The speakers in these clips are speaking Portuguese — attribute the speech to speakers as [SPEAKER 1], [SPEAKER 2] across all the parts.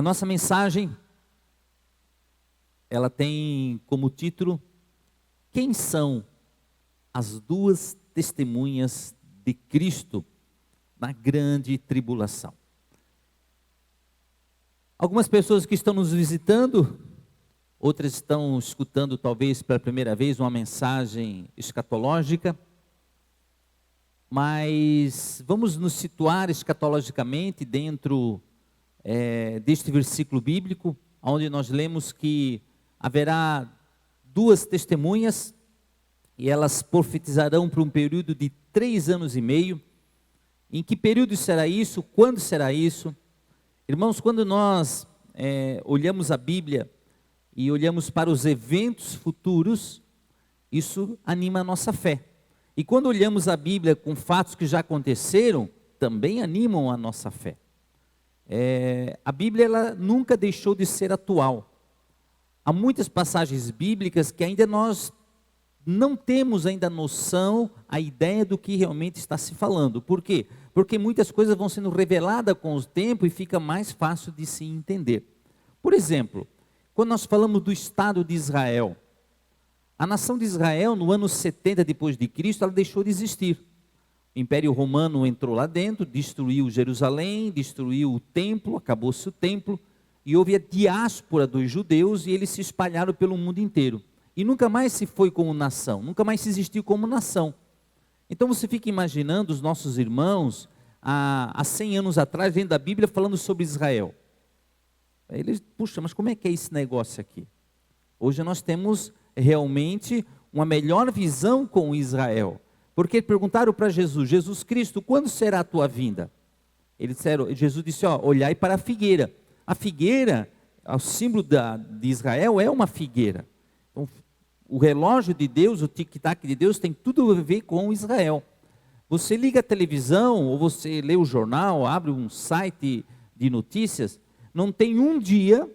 [SPEAKER 1] A nossa mensagem, ela tem como título: quem são as duas testemunhas de Cristo na grande tribulação? Algumas pessoas que estão nos visitando, outras estão escutando talvez pela primeira vez uma mensagem escatológica, mas vamos nos situar escatologicamente dentro deste versículo bíblico, onde nós lemos que haverá duas testemunhas e elas profetizarão por um período de 3 anos e meio. Em que período será isso? Quando será isso? Irmãos, quando nós olhamos a Bíblia e olhamos para os eventos futuros, isso anima a nossa fé. E quando olhamos a Bíblia com fatos que já aconteceram, também animam a nossa fé. A Bíblia ela nunca deixou de ser atual. Há muitas passagens bíblicas que ainda nós não temos ainda noção, a ideia do que realmente está se falando. Por quê? Porque muitas coisas vão sendo reveladas com o tempo e fica mais fácil de se entender. Por exemplo, quando nós falamos do Estado de Israel, a nação de Israel no ano 70 depois de Cristo, ela deixou de existir. O Império Romano entrou lá dentro, destruiu Jerusalém, destruiu o templo, acabou-se o templo, e houve a diáspora dos judeus e eles se espalharam pelo mundo inteiro. E nunca mais se foi como nação, nunca mais se existiu como nação. Então você fica imaginando os nossos irmãos, há 100 anos atrás, dentro da Bíblia, falando sobre Israel. Eles, puxa, mas como é que é esse negócio aqui? Hoje nós temos realmente uma melhor visão com Israel. Porque perguntaram para Jesus: Jesus Cristo, quando será a tua vinda? Jesus disse: olhai para a figueira. A figueira, o símbolo de Israel é uma figueira. Então, o relógio de Deus, o tic-tac de Deus tem tudo a ver com Israel. Você liga a televisão, ou você lê o jornal, abre um site de notícias, não tem um dia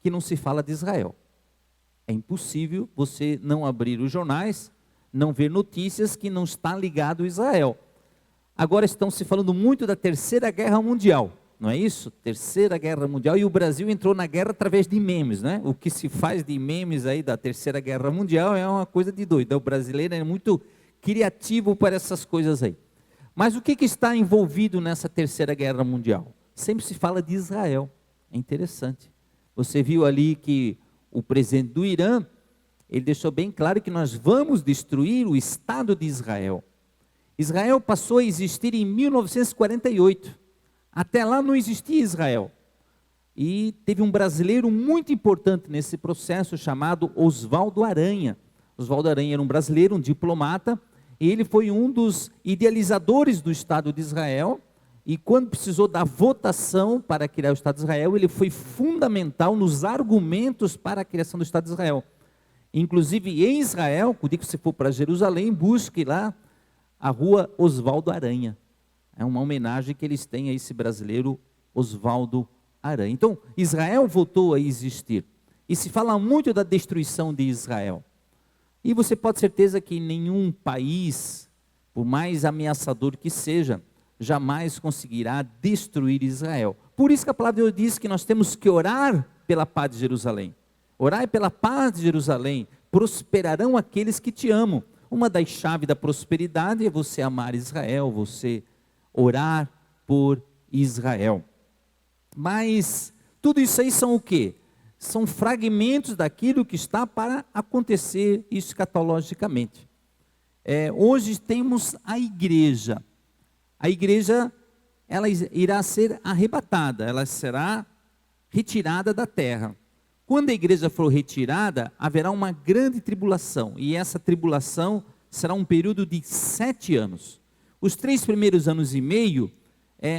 [SPEAKER 1] que não se fala de Israel. É impossível você não abrir os jornais, não ver notícias que não está ligado a Israel. Agora estão se falando muito da Terceira Guerra Mundial, não é isso? Terceira Guerra Mundial, e o Brasil entrou na guerra através de memes, né? O que se faz de memes aí da Terceira Guerra Mundial é uma coisa de doido. O brasileiro é muito criativo para essas coisas aí. Mas o que está envolvido nessa Terceira Guerra Mundial? Sempre se fala de Israel. É interessante. Você viu ali que o presidente do Irã, ele deixou bem claro que nós vamos destruir o Estado de Israel. Israel passou a existir em 1948. Até lá não existia Israel. E teve um brasileiro muito importante nesse processo, chamado Oswaldo Aranha. Oswaldo Aranha era um brasileiro, um diplomata, e ele foi um dos idealizadores do Estado de Israel, e quando precisou da votação para criar o Estado de Israel, ele foi fundamental nos argumentos para a criação do Estado de Israel. Inclusive em Israel, quando você for para Jerusalém, busque lá a rua Oswaldo Aranha. É uma homenagem que eles têm a esse brasileiro Oswaldo Aranha. Então, Israel voltou a existir. E se fala muito da destruição de Israel. E você pode ter certeza que nenhum país, por mais ameaçador que seja, jamais conseguirá destruir Israel. Por isso que a palavra de Deus diz que nós temos que orar pela paz de Jerusalém. Orai pela paz de Jerusalém, prosperarão aqueles que te amam. Uma das chaves da prosperidade é você amar Israel, você orar por Israel. Mas tudo isso aí são o quê? São fragmentos daquilo que está para acontecer escatologicamente. Hoje temos a igreja. A igreja, ela irá ser arrebatada, ela será retirada da terra. Quando a igreja for retirada, haverá uma grande tribulação, e essa tribulação será um período de 7 anos. Os 3 primeiros anos e meio,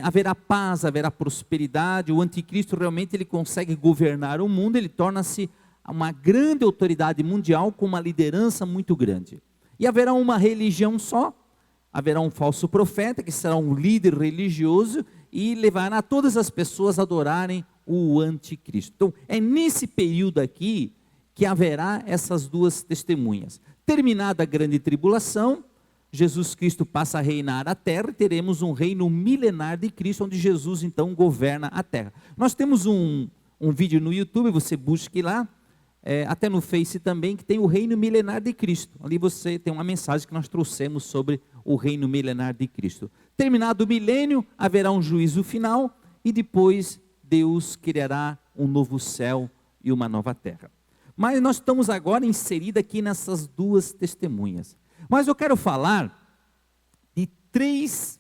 [SPEAKER 1] haverá paz, haverá prosperidade, o anticristo realmente ele consegue governar o mundo, ele torna-se uma grande autoridade mundial com uma liderança muito grande. E haverá uma religião só, haverá um falso profeta que será um líder religioso e levará todas as pessoas a adorarem o anticristo. Então, é nesse período aqui que haverá essas duas testemunhas. Terminada a grande tribulação, Jesus Cristo passa a reinar a terra e teremos um reino milenar de Cristo, onde Jesus então governa a terra. Nós temos um vídeo no YouTube, você busque lá, até no Face também, que tem o reino milenar de Cristo. Ali você tem uma mensagem que nós trouxemos sobre o reino milenar de Cristo. Terminado o milênio, haverá um juízo final e depois Deus criará um novo céu e uma nova terra. Mas nós estamos agora inseridos aqui nessas duas testemunhas. Mas eu quero falar de 3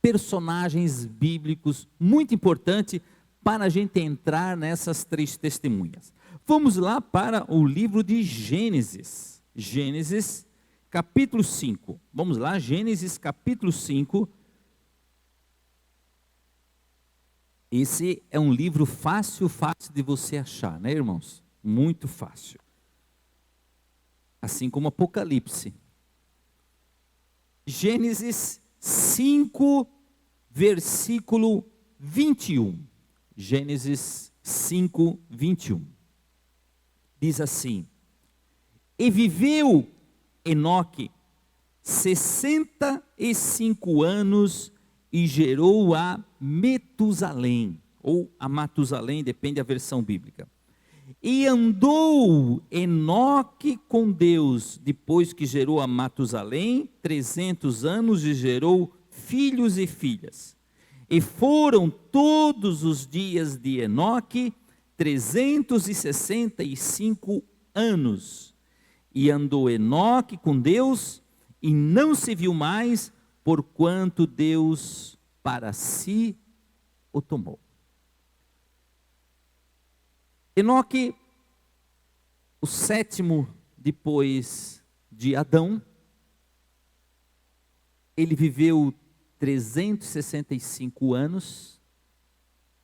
[SPEAKER 1] personagens bíblicos muito importantes para a gente entrar nessas 3 testemunhas. Vamos lá para o livro de Gênesis. Gênesis, capítulo 5. Vamos lá, Gênesis, capítulo 5. Esse é um livro fácil de você achar, né, irmãos? Muito fácil. Assim como Apocalipse. Gênesis 5, versículo 21. Gênesis 5, 21. Diz assim: E viveu Enoque 65 anos e gerou a Metusalém, ou a Matusalém, depende da versão bíblica. E andou Enoque com Deus, depois que gerou a Matusalém, 300 anos e gerou filhos e filhas. E foram todos os dias de Enoque 365 anos. E andou Enoque com Deus, e não se viu mais, porquanto Deus para si o tomou. Enoque, o 7º depois de Adão, ele viveu 365 anos,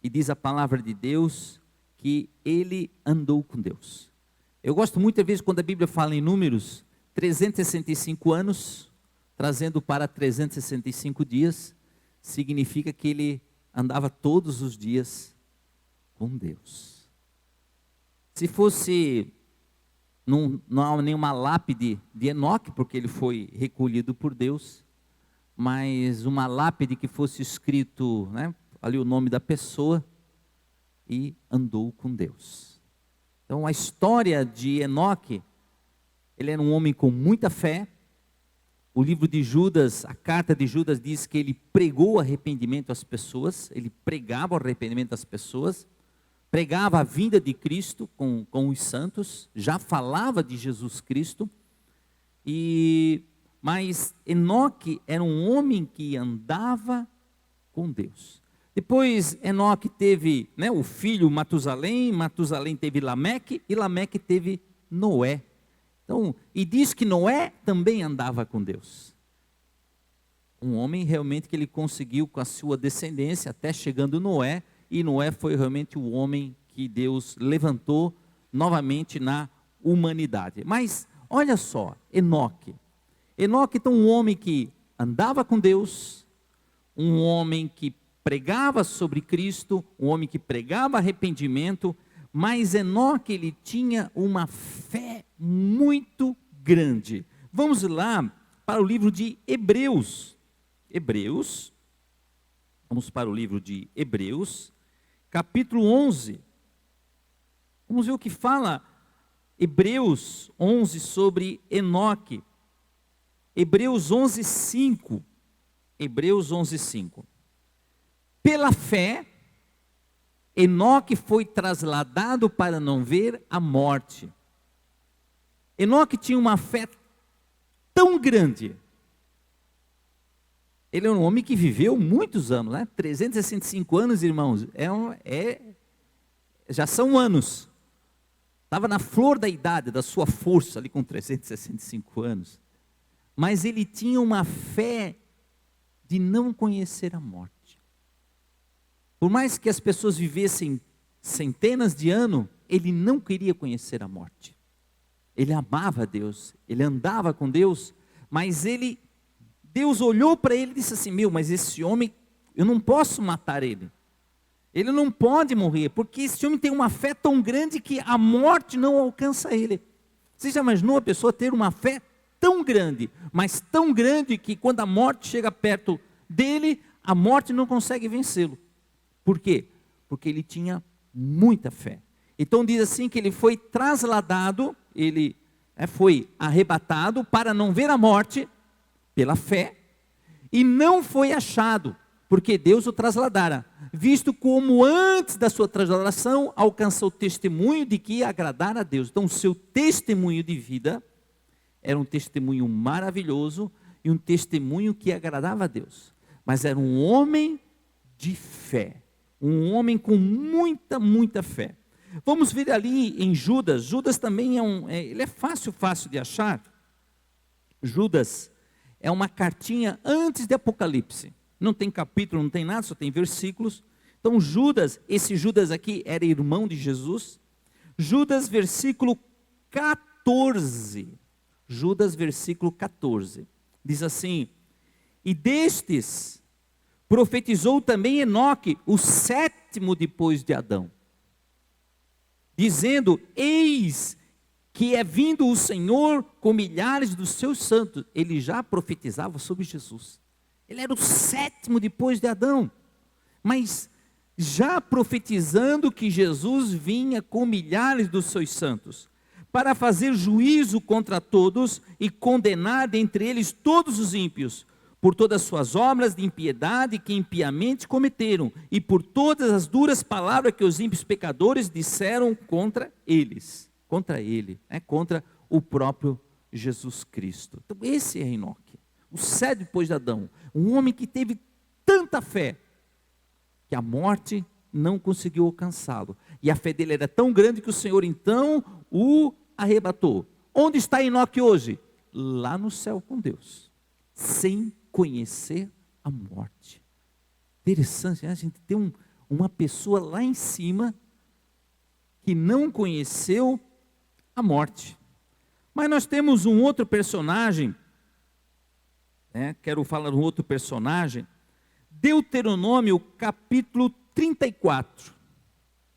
[SPEAKER 1] e diz a palavra de Deus que ele andou com Deus. Eu gosto muitas vezes quando a Bíblia fala em números, 365 anos, trazendo para 365 dias, significa que ele andava todos os dias com Deus. Se fosse, não há nenhuma lápide de Enoque, porque ele foi recolhido por Deus, mas uma lápide que fosse escrito, né, ali o nome da pessoa, e andou com Deus. Então a história de Enoque, ele era um homem com muita fé. O livro de Judas, a carta de Judas diz que ele pregou arrependimento às pessoas, ele pregava o arrependimento às pessoas, pregava a vinda de Cristo com os santos, já falava de Jesus Cristo, mas Enoque era um homem que andava com Deus. Depois Enoque teve, né, o filho Matusalém, Matusalém teve Lameque, e Lameque teve Noé. Então, e diz que Noé também andava com Deus. Um homem realmente que ele conseguiu com a sua descendência, até chegando Noé, e Noé foi realmente o homem que Deus levantou novamente na humanidade. Mas, olha só, Enoque. Enoque, então, um homem que andava com Deus, um homem que pregava sobre Cristo, um homem que pregava arrependimento, mas Enoque, ele tinha uma fé muito grande. Vamos lá para o livro de Hebreus. Vamos para o livro de Hebreus, capítulo 11. Vamos ver o que fala Hebreus 11 sobre Enoque. Hebreus 11, 5. Hebreus 11, 5. Pela fé, Enoque foi trasladado para não ver a morte. Enoque tinha uma fé tão grande. Ele é um homem que viveu muitos anos, né? 365 anos, irmãos, já são anos. Estava na flor da idade, da sua força, ali com 365 anos. Mas ele tinha uma fé de não conhecer a morte. Por mais que as pessoas vivessem centenas de anos, ele não queria conhecer a morte. Ele amava Deus, ele andava com Deus, mas Deus olhou para ele e disse assim: mas esse homem, eu não posso matar ele. Ele não pode morrer, porque esse homem tem uma fé tão grande que a morte não alcança ele. Você já imaginou a pessoa ter uma fé tão grande, mas tão grande que quando a morte chega perto dele, a morte não consegue vencê-lo. Por quê? Porque ele tinha muita fé. Então diz assim que ele foi trasladado, ele foi arrebatado para não ver a morte pela fé, e não foi achado, porque Deus o trasladara, visto como antes da sua trasladação alcançou o testemunho de que ia agradar a Deus. Então o seu testemunho de vida era um testemunho maravilhoso e um testemunho que agradava a Deus. Mas era um homem de fé, um homem com muita fé. Vamos ver ali em Judas. Judas também ele é fácil de achar. Judas é uma cartinha antes de Apocalipse. Não tem capítulo, não tem nada, só tem versículos. Então Judas, esse Judas aqui era irmão de Jesus. Judas versículo 14. Judas versículo 14. Diz assim: e destes profetizou também Enoque, o sétimo depois de Adão, dizendo: eis que é vindo o Senhor com milhares dos seus santos. Ele já profetizava sobre Jesus. Ele era o sétimo depois de Adão, mas já profetizando que Jesus vinha com milhares dos seus santos, para fazer juízo contra todos e condenar dentre eles todos os ímpios, por todas as suas obras de impiedade que impiamente cometeram, e por todas as duras palavras que os ímpios pecadores disseram contra eles, contra ele, contra o próprio Jesus Cristo. Então esse é Enoque, o sétimo depois de Adão, um homem que teve tanta fé, que a morte não conseguiu alcançá-lo, e a fé dele era tão grande que o Senhor então o arrebatou. Onde está Enoque hoje? Lá no céu com Deus, sem conhecer a morte. Interessante, né? A gente tem uma pessoa lá em cima que não conheceu a morte. Mas nós temos um outro personagem, quero falar de um outro personagem, Deuteronômio capítulo 34.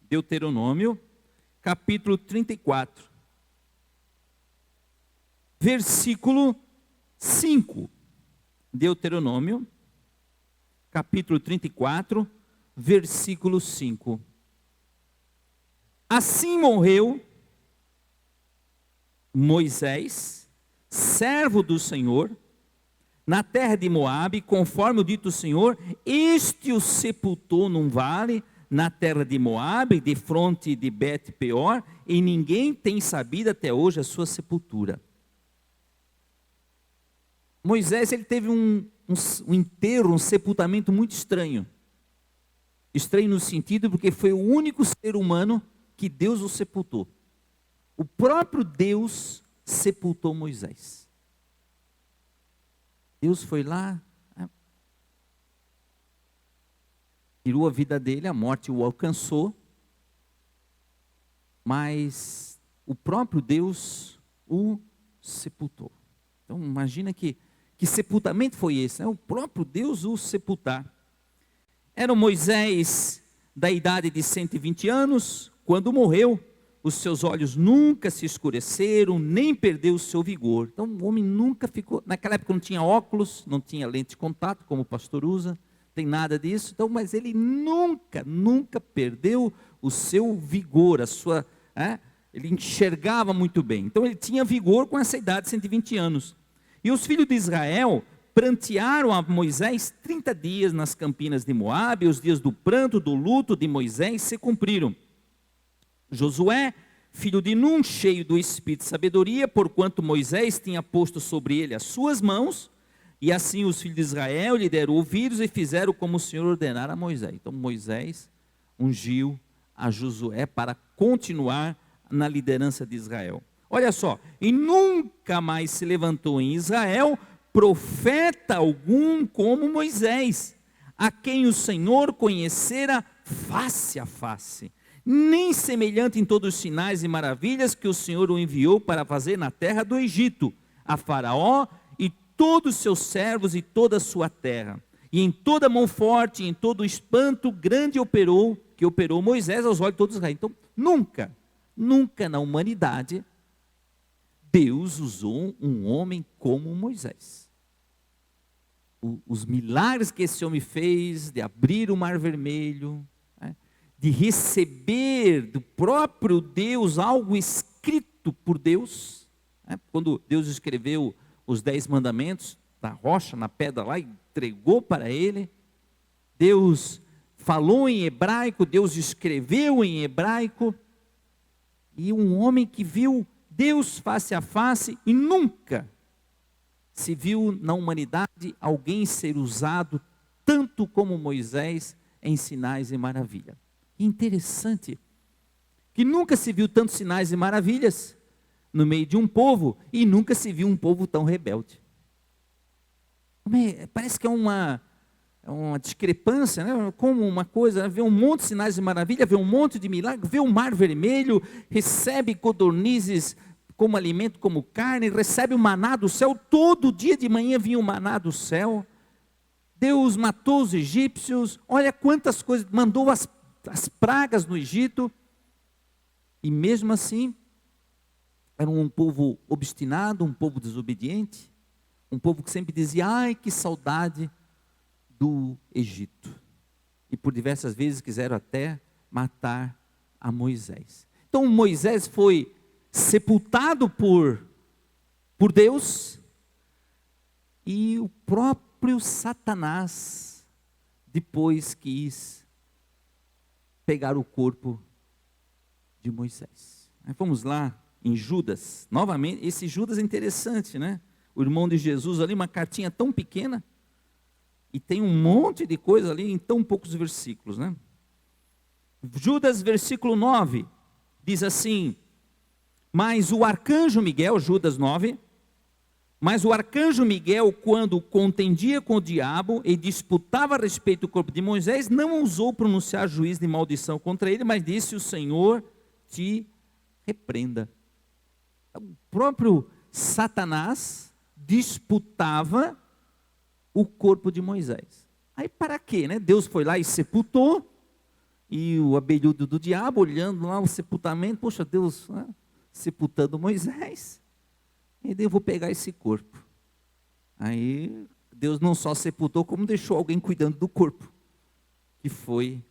[SPEAKER 1] Deuteronômio capítulo 34, versículo 5. Deuteronômio capítulo 34, versículo 5. Assim morreu Moisés, servo do Senhor, na terra de Moabe, conforme o dito do Senhor, este o sepultou num vale, na terra de Moabe, de fronte de Bet-peor, e ninguém tem sabido até hoje a sua sepultura. Moisés, ele teve um enterro, um sepultamento muito estranho. Estranho no sentido porque foi o único ser humano que Deus o sepultou. O próprio Deus sepultou Moisés. Deus foi lá, tirou a vida dele, a morte o alcançou, mas o próprio Deus o sepultou. Então imagina que sepultamento foi esse, o próprio Deus o sepultar. Era Moisés da idade de 120 anos, quando morreu, os seus olhos nunca se escureceram, nem perdeu o seu vigor. Então o homem nunca ficou, naquela época não tinha óculos, não tinha lente de contato, como o pastor usa, tem nada disso, então, mas ele nunca perdeu o seu vigor, ele enxergava muito bem, então ele tinha vigor com essa idade de 120 anos. E os filhos de Israel prantearam a Moisés 30 dias nas campinas de Moabe, e os dias do pranto, do luto de Moisés se cumpriram. Josué, filho de Num, cheio do espírito de sabedoria, porquanto Moisés tinha posto sobre ele as suas mãos, e assim os filhos de Israel lhe deram ouvidos e fizeram como o Senhor ordenara a Moisés. Então Moisés ungiu a Josué para continuar na liderança de Israel. Olha só, e nunca mais se levantou em Israel profeta algum como Moisés, a quem o Senhor conhecera face a face, nem semelhante em todos os sinais e maravilhas que o Senhor o enviou para fazer na terra do Egito, a Faraó e todos os seus servos e toda a sua terra. E em toda mão forte, em todo espanto grande que operou Moisés aos olhos de todos Israel. Então, nunca na humanidade, Deus usou um homem como Moisés. Os milagres que esse homem fez, de abrir o mar vermelho, né, de receber do próprio Deus algo escrito por Deus, né, quando Deus escreveu os 10 mandamentos, na rocha, na pedra lá, entregou para ele, Deus falou em hebraico, Deus escreveu em hebraico, e um homem que viu Deus face a face e nunca se viu na humanidade alguém ser usado tanto como Moisés em sinais e maravilhas. Interessante que nunca se viu tantos sinais e maravilhas no meio de um povo e nunca se viu um povo tão rebelde. Parece que é uma discrepância, né? Como uma coisa, vê um monte de sinais e maravilhas, vê um monte de milagres, vê o mar vermelho, recebe codornizes como alimento, como carne, recebe o maná do céu, todo dia de manhã vinha o maná do céu, Deus matou os egípcios, olha quantas coisas, mandou as pragas no Egito, e mesmo assim, era um povo obstinado, um povo desobediente, um povo que sempre dizia, ai que saudade do Egito, e por diversas vezes quiseram até matar a Moisés. Então Moisés foi sepultado por Deus, e o próprio Satanás depois quis pegar o corpo de Moisés. Aí vamos lá em Judas, novamente, esse Judas é interessante, né? O irmão de Jesus ali, uma cartinha tão pequena, e tem um monte de coisa ali em tão poucos versículos, né? Judas, versículo 9, diz assim, mas o arcanjo Miguel, Judas 9, mas o arcanjo Miguel, quando contendia com o diabo e disputava a respeito do corpo de Moisés, não ousou pronunciar juízo de maldição contra ele, mas disse, o Senhor te repreenda. O próprio Satanás disputava o corpo de Moisés. Aí para quê, né? Deus foi lá e sepultou, e o abelhudo do diabo, olhando lá o sepultamento, poxa, Deus, né, sepultando Moisés, e daí eu vou pegar esse corpo. Aí Deus não só sepultou, como deixou alguém cuidando do corpo, que foi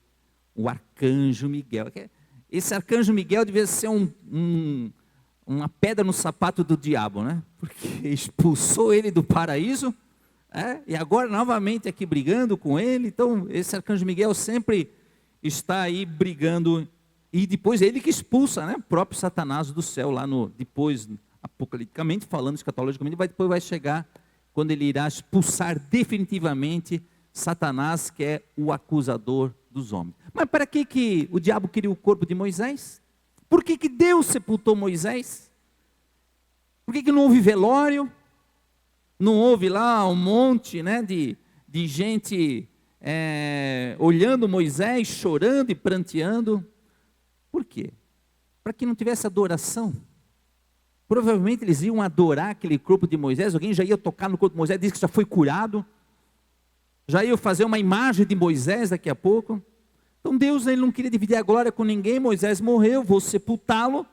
[SPEAKER 1] o arcanjo Miguel. Esse arcanjo Miguel devia ser uma pedra no sapato do diabo, né? Porque expulsou ele do paraíso, e agora novamente aqui brigando com ele. Então esse arcanjo Miguel sempre está aí brigando, e depois ele que expulsa, né, o próprio Satanás do céu, lá depois, apocaliticamente, falando escatologicamente, depois vai chegar quando ele irá expulsar definitivamente Satanás, que é o acusador dos homens. Mas para que o diabo queria o corpo de Moisés? Por que Deus sepultou Moisés? Por que não houve velório? Não houve lá um monte, né, de gente olhando Moisés, chorando e pranteando? Por quê? Para que não tivesse adoração. Provavelmente eles iam adorar aquele corpo de Moisés, alguém já ia tocar no corpo de Moisés, disse que já foi curado, já ia fazer uma imagem de Moisés daqui a pouco. Então Deus, ele não queria dividir a glória com ninguém. Moisés morreu, vou sepultá-lo,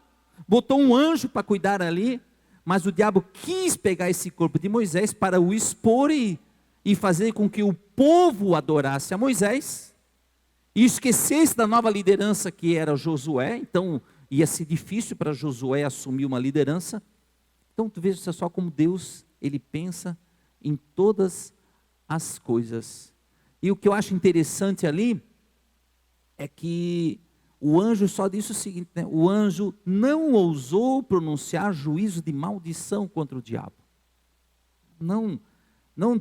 [SPEAKER 1] botou um anjo para cuidar ali, mas o diabo quis pegar esse corpo de Moisés para o expor e fazer com que o povo adorasse a Moisés, e esquecesse da nova liderança que era Josué. Então ia ser difícil para Josué assumir uma liderança. Então tu veja só como Deus, ele pensa em todas as coisas. E o que eu acho interessante ali é que o anjo só disse o seguinte, né? O anjo não ousou pronunciar juízo de maldição contra o diabo. Não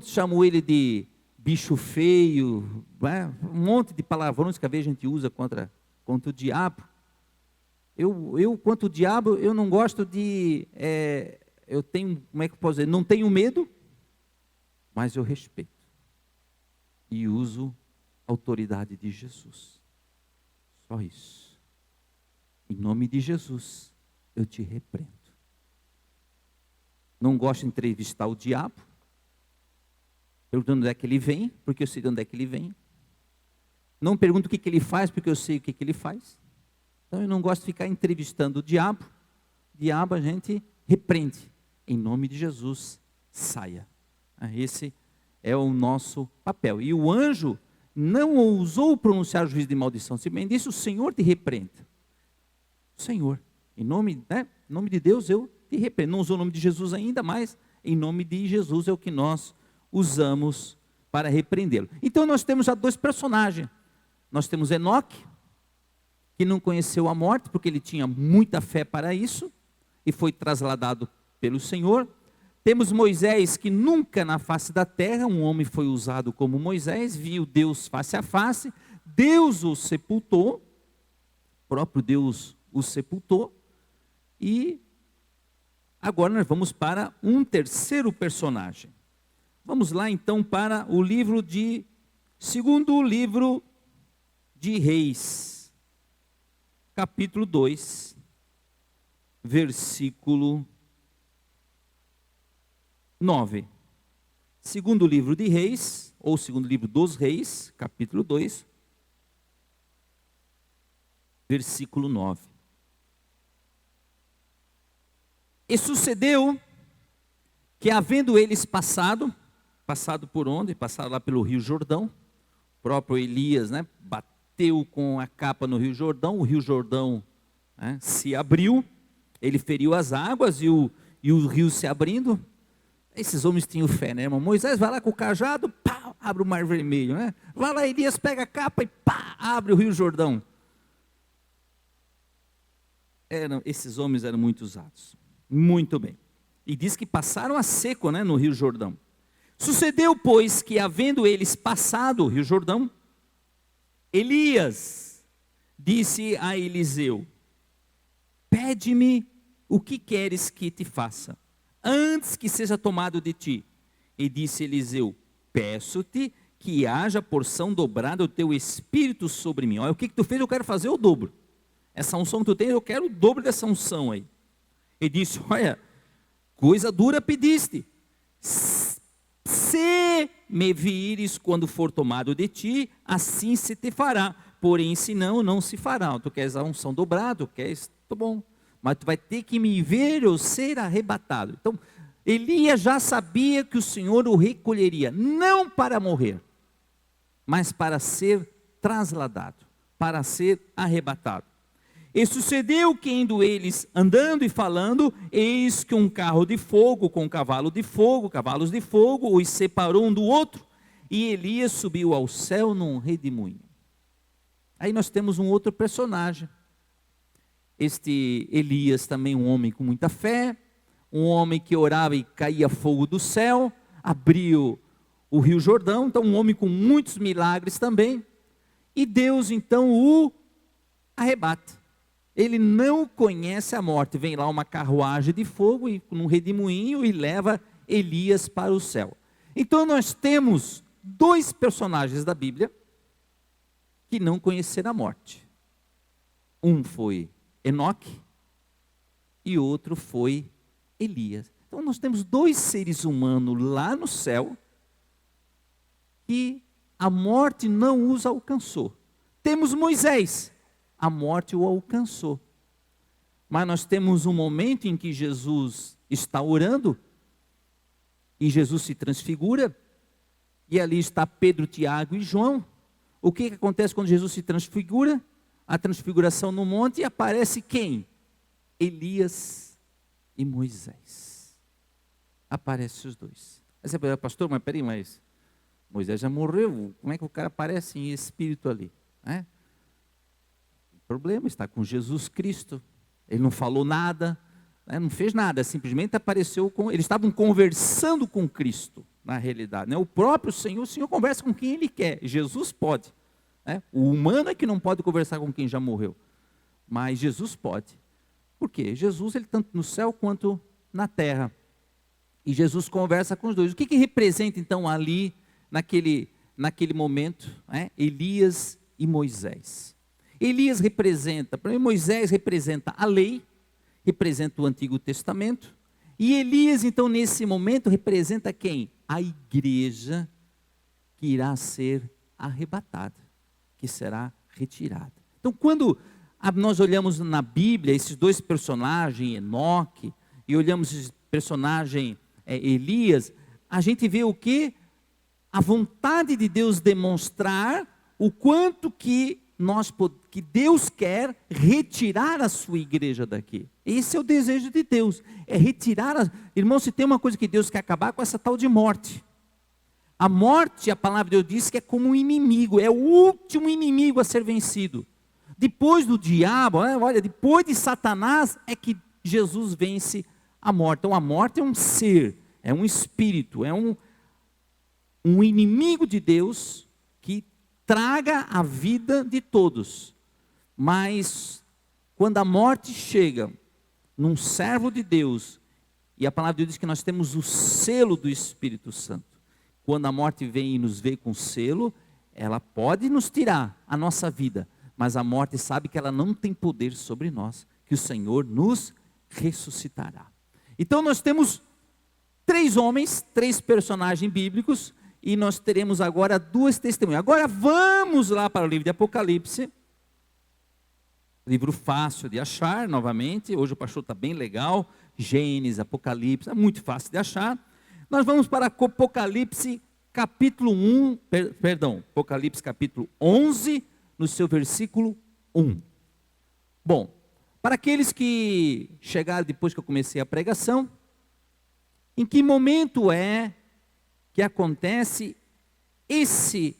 [SPEAKER 1] chamou ele de bicho feio, né? Um monte de palavrões que às vezes a gente usa contra o diabo. Eu quanto o diabo, eu não gosto de, eu tenho, como é que eu posso dizer, não tenho medo, mas eu respeito. E uso a autoridade de Jesus. Só isso. Em nome de Jesus, eu te repreendo. Não gosto de entrevistar o diabo, perguntando onde é que ele vem, porque eu sei de onde é que ele vem. Não pergunto o que ele faz, porque eu sei o que ele faz. Então eu não gosto de ficar entrevistando o diabo. Diabo a gente repreende. Em nome de Jesus, saia. Esse é o nosso papel. E o anjo não ousou pronunciar o juízo de maldição, simplesmente disse: o Senhor te repreenda. O Senhor, em nome de Deus, eu te repreendo. Não usou o nome de Jesus ainda, mas em nome de Jesus é o que nós usamos para repreendê-lo. Então nós temos já dois personagens. Nós temos Enoque, que não conheceu a morte, porque ele tinha muita fé para isso, e foi trasladado pelo Senhor. Temos Moisés, que nunca na face da terra um homem foi usado como Moisés, viu Deus face a face, Deus o sepultou, o próprio Deus o sepultou, e agora nós vamos para um terceiro personagem. Vamos lá então para o segundo livro de Reis, capítulo 2, versículo 9. Segundo livro de Reis, ou segundo livro dos Reis, capítulo 2, versículo 9. E sucedeu que, havendo eles passado por onde? Passaram lá pelo Rio Jordão. O próprio Elias, bateu com a capa no Rio Jordão. O Rio Jordão se abriu. Ele feriu as águas e o rio se abrindo. Esses homens tinham fé, irmão? Moisés vai lá com o cajado, pá, abre o Mar Vermelho, Vai lá, Elias pega a capa e pá, abre o Rio Jordão. Esses homens eram muito usados. Muito bem. E diz que passaram a seco, no Rio Jordão. Sucedeu, pois, que, havendo eles passado o Rio Jordão, Elias disse a Eliseu: pede-me o que queres que te faça, antes que seja tomado de ti. E disse Eliseu: peço-te que haja porção dobrada do teu espírito sobre mim. Olha, o que tu fez, eu quero fazer o dobro. Essa unção que tu tens, eu quero o dobro dessa unção aí. E disse: olha, coisa dura pediste. Se me vires quando for tomado de ti, assim se te fará. Porém, se não, não se fará. Tu queres a unção dobrada, tu queres, tá bom. Mas tu vai ter que me ver ou ser arrebatado. Então, Elias já sabia que o Senhor o recolheria, não para morrer, mas para ser trasladado, para ser arrebatado. E sucedeu que, indo eles andando e falando, eis que um carro de fogo com cavalos de fogo, os separou um do outro, e Elias subiu ao céu num redemoinho. Aí nós temos um outro personagem. Este Elias também, um homem com muita fé, um homem que orava e caía fogo do céu, abriu o Rio Jordão, então um homem com muitos milagres também, e Deus então o arrebata. Ele não conhece a morte. Vem lá uma carruagem de fogo e num redemoinho e leva Elias para o céu. Então nós temos dois personagens da Bíblia que não conheceram a morte. Um foi Enoque e outro foi Elias. Então nós temos dois seres humanos lá no céu que a morte não os alcançou. Temos Moisés. A morte o alcançou. Mas nós temos um momento em que Jesus está orando, e Jesus se transfigura, e ali está Pedro, Tiago e João. O que acontece quando Jesus se transfigura? A transfiguração no monte, e aparece quem? Elias e Moisés. Aparecem os dois. Aí você fala: pastor, mas peraí, mas Moisés já morreu, como é que o cara aparece em espírito ali? Problema, está com Jesus Cristo. Ele não falou nada, não fez nada, simplesmente apareceu eles estavam conversando com Cristo, na realidade, o próprio Senhor. O Senhor conversa com quem Ele quer, Jesus pode, o humano é que não pode conversar com quem já morreu, mas Jesus pode. Por quê? Jesus, ele tanto no céu quanto na terra, e Jesus conversa com os dois. O que representa então ali, naquele momento, Elias e Moisés? Elias representa, para mim, Moisés representa a lei, representa o Antigo Testamento, e Elias, então, nesse momento, representa quem? A igreja que irá ser arrebatada, que será retirada. Então, quando nós olhamos na Bíblia, esses dois personagens, Enoque e olhamos esse personagem Elias, a gente vê o quê? A vontade de Deus demonstrar o quanto que Deus quer retirar a sua igreja daqui. Esse é o desejo de Deus, é retirar. Irmão, se tem uma coisa que Deus quer acabar com, essa tal de morte. A morte, a palavra de Deus diz que é como um inimigo, é o último inimigo a ser vencido. Depois do diabo, olha, depois de Satanás é que Jesus vence a morte. Então a morte é um ser, é um espírito, é um inimigo de Deus que traga a vida de todos. Mas quando a morte chega num servo de Deus, e a palavra de Deus diz que nós temos o selo do Espírito Santo. Quando a morte vem e nos vê com selo, ela pode nos tirar a nossa vida, mas a morte sabe que ela não tem poder sobre nós, que o Senhor nos ressuscitará. Então nós temos 3 homens, 3 personagens bíblicos, e nós teremos agora 2 testemunhas. Agora vamos lá para o livro de Apocalipse, livro fácil de achar, novamente, hoje o pastor está bem legal, Gênesis, Apocalipse, é muito fácil de achar. Nós vamos para Apocalipse capítulo 1, Apocalipse capítulo 11, no seu versículo 1. Bom, para aqueles que chegaram depois que eu comecei a pregação, em que momento é que acontece esse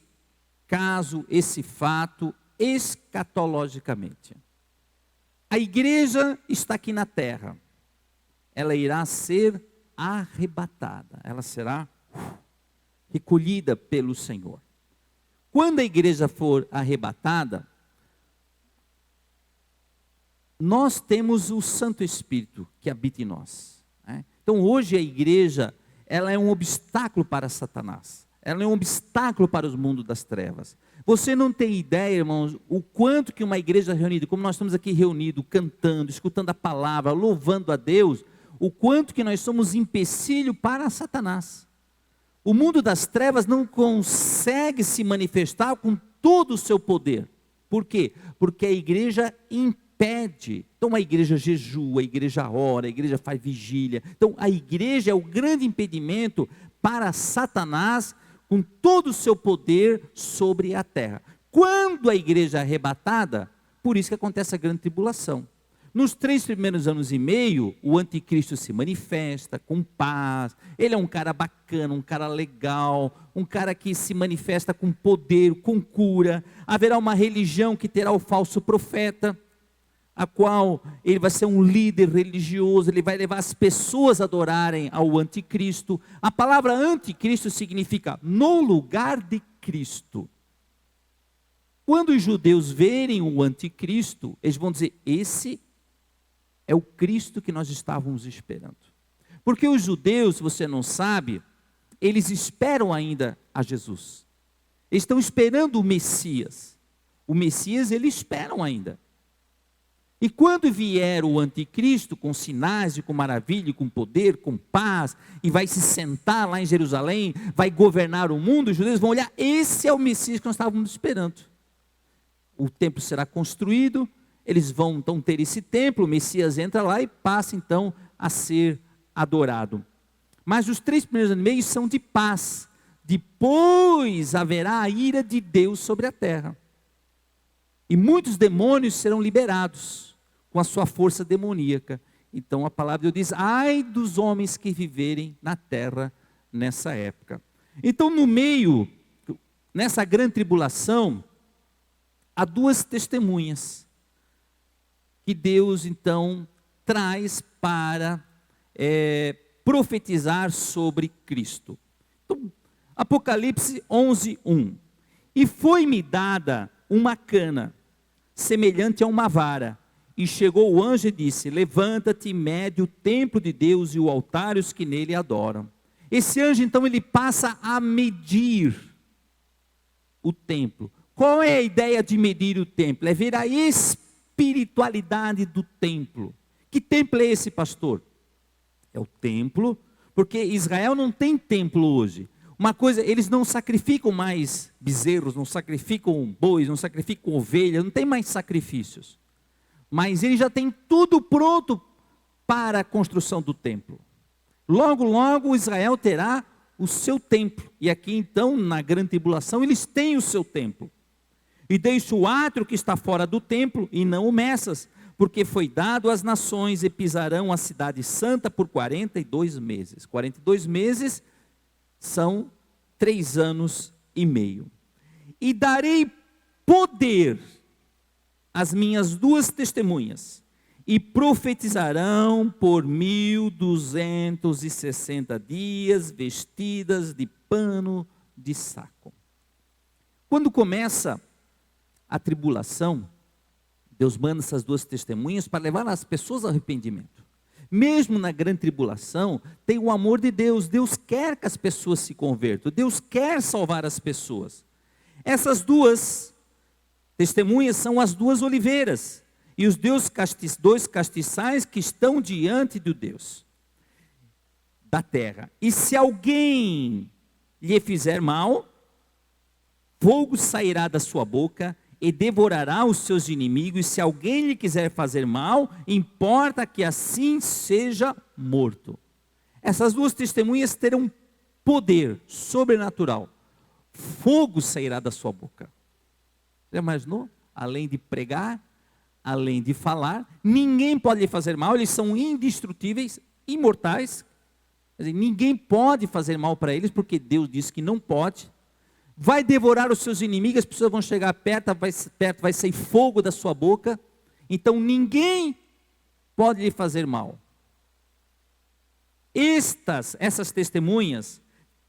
[SPEAKER 1] caso, esse fato, escatologicamente? A igreja está aqui na terra, ela irá ser arrebatada, ela será recolhida pelo Senhor. Quando a igreja for arrebatada, nós temos o Santo Espírito que habita em nós, né? Então hoje a igreja, ela é um obstáculo para Satanás, ela é um obstáculo para os mundos das trevas. Você não tem ideia, irmãos, o quanto que uma igreja reunida, como nós estamos aqui reunidos, cantando, escutando a palavra, louvando a Deus, o quanto que nós somos empecilho para Satanás. O mundo das trevas não consegue se manifestar com todo o seu poder. Por quê? Porque a igreja impede. Então a igreja jejua, a igreja ora, a igreja faz vigília. Então a igreja é o grande impedimento para Satanás com todo o seu poder sobre a terra. Quando a igreja é arrebatada, por isso que acontece a grande tribulação. Nos 3 primeiros anos e meio, o anticristo se manifesta com paz, ele é um cara bacana, um cara legal, um cara que se manifesta com poder, com cura. Haverá uma religião que terá o falso profeta, a qual ele vai ser um líder religioso, ele vai levar as pessoas a adorarem ao anticristo. A palavra anticristo significa no lugar de Cristo. Quando os judeus verem o anticristo, eles vão dizer, esse é o Cristo que nós estávamos esperando. Porque os judeus, se você não sabe, eles esperam ainda a Jesus. Eles estão esperando o Messias. O Messias eles esperam ainda. E quando vier o anticristo com sinais e com maravilha, com poder, com paz, e vai se sentar lá em Jerusalém, vai governar o mundo, os judeus vão olhar, esse é o Messias que nós estávamos esperando. O templo será construído, eles vão então ter esse templo, o Messias entra lá e passa então a ser adorado. Mas os 3 primeiros anos e meio são de paz. Depois haverá a ira de Deus sobre a terra. E muitos demônios serão liberados com a sua força demoníaca. Então a palavra de Deus diz, ai dos homens que viverem na terra nessa época. Então no meio, nessa grande tribulação, há 2 testemunhas que Deus então traz para profetizar sobre Cristo. Então, Apocalipse 11, 1. E foi-me dada uma cana, semelhante a uma vara, e chegou o anjo e disse, levanta-te e mede o templo de Deus e o altar e os que nele adoram. Esse anjo então ele passa a medir o templo. Qual é a ideia de medir o templo? É ver a espiritualidade do templo. Que templo é esse, pastor? É o templo, porque Israel não tem templo hoje. Uma coisa, eles não sacrificam mais bezerros, não sacrificam bois, não sacrificam ovelhas, não tem mais sacrifícios. Mas eles já têm tudo pronto para a construção do templo. Logo, logo Israel terá o seu templo. E aqui então, na grande tribulação, eles têm o seu templo. E deixa o átrio que está fora do templo e não o meças, porque foi dado às nações e pisarão a cidade santa por 42 meses. 42 meses são 3 anos e meio. E darei poder às minhas 2 testemunhas, e profetizarão por 1260 dias, vestidas de pano de saco. Quando começa a tribulação, Deus manda essas 2 testemunhas para levar as pessoas ao arrependimento. Mesmo na grande tribulação, tem o amor de Deus. Deus quer que as pessoas se convertam. Deus quer salvar as pessoas. Essas 2 testemunhas são as 2 oliveiras e os 2 castiçais que estão diante do Deus da terra. E se alguém lhe fizer mal, fogo sairá da sua boca e devorará os seus inimigos. E se alguém lhe quiser fazer mal, importa que assim seja morto. Essas 2 testemunhas terão poder sobrenatural. Fogo sairá da sua boca. Já imaginou? Além de pregar, além de falar, ninguém pode lhe fazer mal. Eles são indestrutíveis, imortais. Quer dizer, ninguém pode fazer mal para eles, porque Deus disse que não pode. Vai devorar os seus inimigos, as pessoas vão chegar perto, vai sair fogo da sua boca. Então ninguém pode lhe fazer mal. Essas testemunhas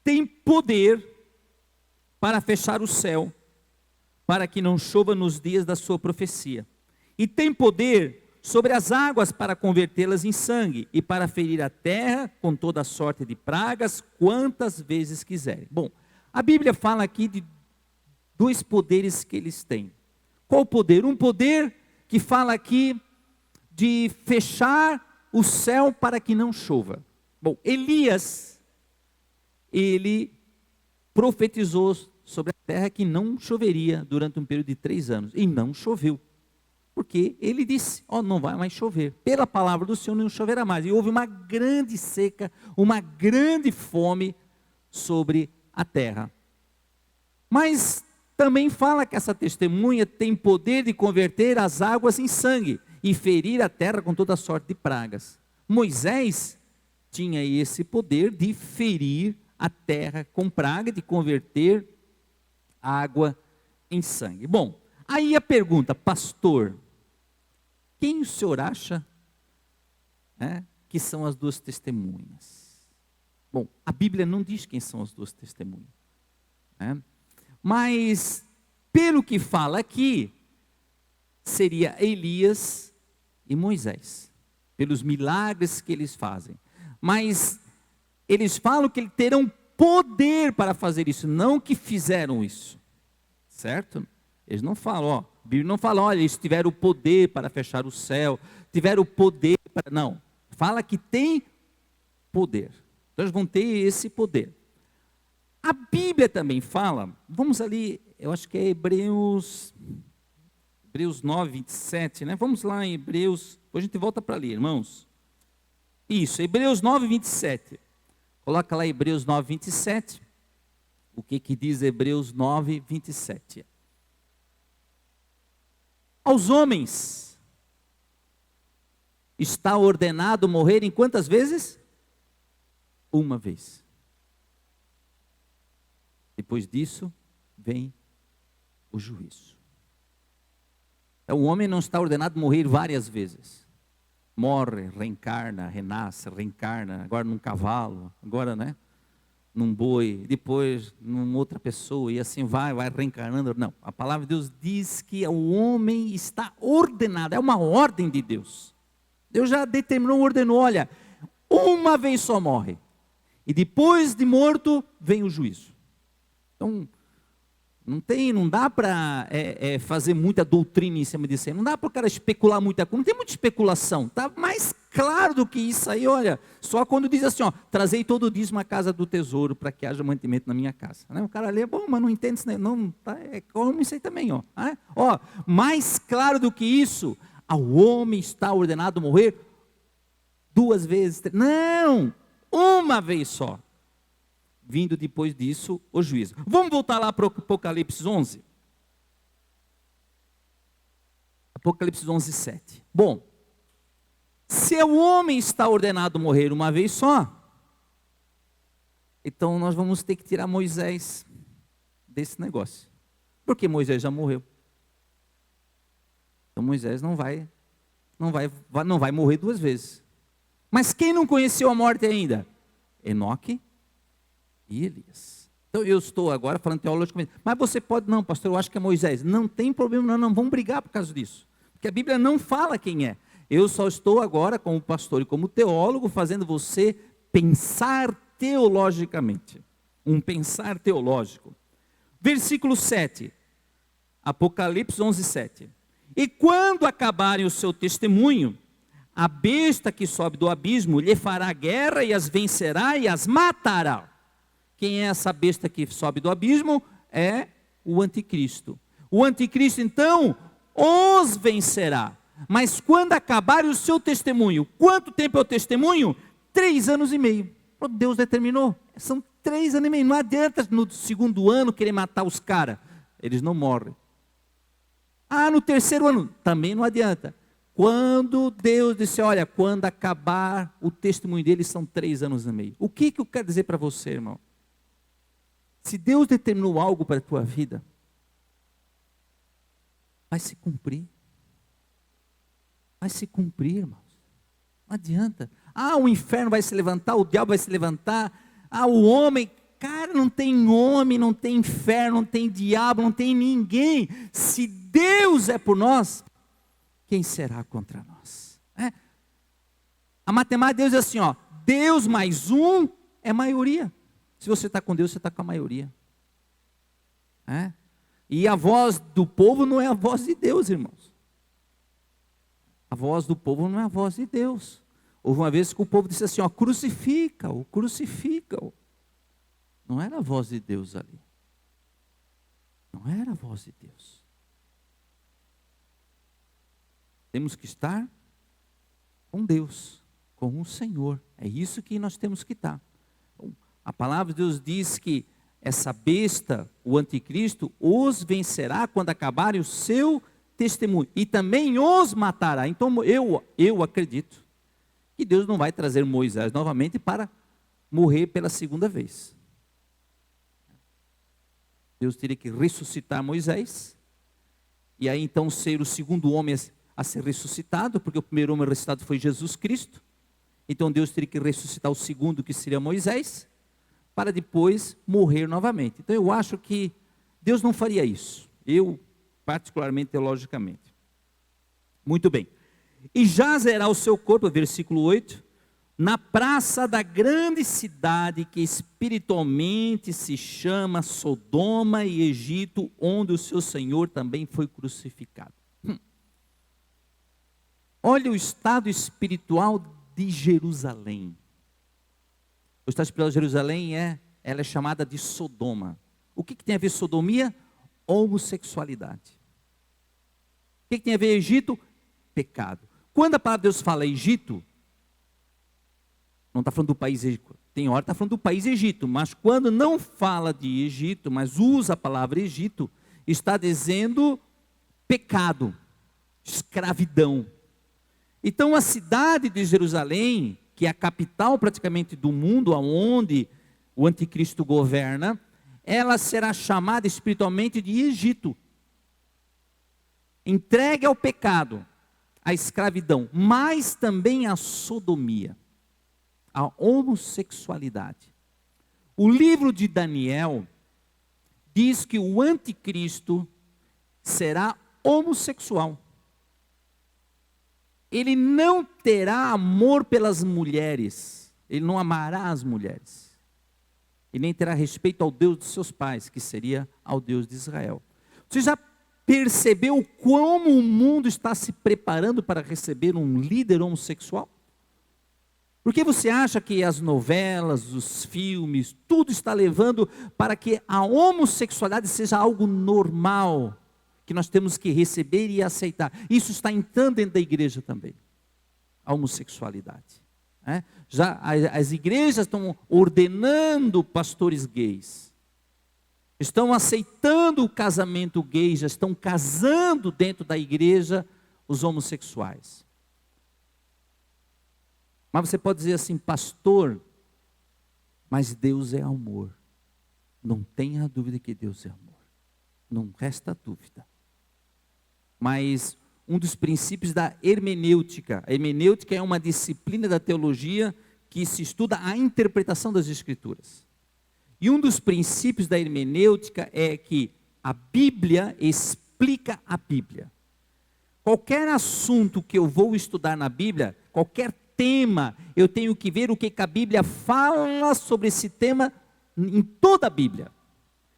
[SPEAKER 1] têm poder para fechar o céu, para que não chova nos dias da sua profecia. E tem poder sobre as águas para convertê-las em sangue, e para ferir a terra com toda sorte de pragas, quantas vezes quiserem. Bom, a Bíblia fala aqui de 2 poderes que eles têm. Qual poder? Um poder que fala aqui de fechar o céu para que não chova. Bom, Elias, ele profetizou sobre a terra que não choveria durante um período de 3 anos. E não choveu. Porque ele disse, não vai mais chover. Pela palavra do Senhor não choverá mais. E houve uma grande seca, uma grande fome sobre a terra. Mas também fala que essa testemunha tem poder de converter as águas em sangue e ferir a terra com toda sorte de pragas. Moisés tinha esse poder de ferir a terra com praga, de converter água em sangue. Bom, aí a pergunta, pastor, quem o senhor acha que são as 2 testemunhas? Bom, a Bíblia não diz quem são as 2 testemunhas. Mas, pelo que fala aqui, seria Elias e Moisés. Pelos milagres que eles fazem. Mas, eles falam que eles terão poder para fazer isso, não que fizeram isso. Certo? Eles não falam, a Bíblia não fala, olha, eles tiveram o poder para fechar o céu, tiveram o poder para... Não, fala que tem poder. Então eles vão ter esse poder. A Bíblia também fala, vamos ali, eu acho que é Hebreus 9, 27, né? Vamos lá em Hebreus, depois a gente volta para ali, irmãos. Isso, Hebreus 9, 27. Coloca lá Hebreus 9, 27. O que diz Hebreus 9, 27? Aos homens está ordenado morrer em quantas vezes? Uma vez. Depois disso, vem o juízo. Então, o homem não está ordenado morrer várias vezes. Morre, reencarna, renasce, reencarna, agora num cavalo, agora, num boi, depois numa outra pessoa, e assim vai reencarnando. Não, a palavra de Deus diz que o homem está ordenado, é uma ordem de Deus. Deus já determinou, ordenou, olha, uma vez só morre. E depois de morto, vem o juízo. Então, não dá para fazer muita doutrina em cima disso aí. Não dá para o cara especular muita coisa. Não tem muita especulação. Está mais claro do que isso aí, olha. Só quando diz assim, trazei todo o dízimo à casa do tesouro para que haja mantimento na minha casa. O cara lê, bom, mas não entende isso. Não, é como isso aí também. Mais claro do que isso, ao homem está ordenado morrer 2 vezes, não, uma vez só. Vindo depois disso o juízo. Vamos voltar lá para o Apocalipse 11. Apocalipse 11, 7. Bom, se o homem está ordenado morrer uma vez só, então nós vamos ter que tirar Moisés desse negócio. Porque Moisés já morreu. Então Moisés não vai morrer 2 vezes. Mas quem não conheceu a morte ainda? Enoque e Elias. Então eu estou agora falando teologicamente. Mas você pode, não, pastor, eu acho que é Moisés. Não tem problema, não vamos brigar por causa disso. Porque a Bíblia não fala quem é. Eu só estou agora, como pastor e como teólogo, fazendo você pensar teologicamente. Um pensar teológico. Versículo 7. Apocalipse 11, 7. E quando acabarem o seu testemunho, a besta que sobe do abismo lhe fará guerra e as vencerá e as matará. Quem é essa besta que sobe do abismo? É o anticristo. O anticristo, então, os vencerá. Mas quando acabar o seu testemunho, quanto tempo é o testemunho? 3 anos e meio. Deus determinou. São 3 anos e meio. Não adianta no 2º ano querer matar os caras. Eles não morrem. No 3º ano, também não adianta. Quando Deus disse, olha, quando acabar o testemunho deles, são 3 anos e meio. O que eu quero dizer para você, irmão? Se Deus determinou algo para a tua vida, vai se cumprir. Vai se cumprir, irmãos. Não adianta. O inferno vai se levantar, o diabo vai se levantar. O homem, cara, não tem homem, não tem inferno, não tem diabo, não tem ninguém. Se Deus é por nós, quem será contra nós? A matemática de Deus é assim, Deus mais 1 é maioria. Se você está com Deus, você está com a maioria. E a voz do povo não é a voz de Deus, irmãos. A voz do povo não é a voz de Deus. Houve uma vez que o povo disse assim, crucifica-o, crucifica-o. Não era a voz de Deus ali. Não era a voz de Deus. Temos que estar com Deus, com o Senhor. É isso que nós temos que estar. A palavra de Deus diz que essa besta, o anticristo, os vencerá quando acabarem o seu testemunho. E também os matará. Então eu acredito que Deus não vai trazer Moisés novamente para morrer pela 2ª vez. Deus teria que ressuscitar Moisés. E aí então ser o 2º homem a ser ressuscitado, porque o primeiro homem ressuscitado foi Jesus Cristo. Então Deus teria que ressuscitar o 2º, que seria Moisés, para depois morrer novamente. Então eu acho que Deus não faria isso. Eu, particularmente, teologicamente. Muito bem. E jazerá o seu corpo, versículo 8, na praça da grande cidade que espiritualmente se chama Sodoma e Egito, onde o seu Senhor também foi crucificado. Olha o estado espiritual de Jerusalém. O estado espiritual de Jerusalém ela é chamada de Sodoma. O que tem a ver sodomia? Homossexualidade. O que tem a ver Egito? Pecado. Quando a palavra de Deus fala Egito, não está falando do país Egito. Tem hora que está falando do país Egito, mas quando não fala de Egito, mas usa a palavra Egito, está dizendo pecado, escravidão. Então a cidade de Jerusalém, que é a capital praticamente do mundo, onde o anticristo governa, ela será chamada espiritualmente de Egito. Entregue ao pecado, à escravidão, mas também à sodomia, à homossexualidade. O livro de Daniel diz que o anticristo será homossexual. Ele não terá amor pelas mulheres, ele não amará as mulheres, e nem terá respeito ao Deus dos seus pais, que seria ao Deus de Israel. Você já percebeu como o mundo está se preparando para receber um líder homossexual? Por que você acha que as novelas, os filmes, tudo está levando para que a homossexualidade seja algo normal, que nós temos que receber e aceitar? Isso está entrando dentro da igreja também, a homossexualidade. né? Já as igrejas estão ordenando pastores gays. Estão aceitando o casamento gay, já estão casando dentro da igreja os homossexuais. Mas você pode dizer assim, pastor, mas Deus é amor. Não tenha dúvida que Deus é amor. Não resta dúvida. Mas um dos princípios da hermenêutica. A hermenêutica é uma disciplina da teologia que se estuda a interpretação das Escrituras. E um dos princípios da hermenêutica é que a Bíblia explica a Bíblia. Qualquer assunto que eu vou estudar na Bíblia, qualquer tema, eu tenho que ver o que a Bíblia fala sobre esse tema em toda a Bíblia.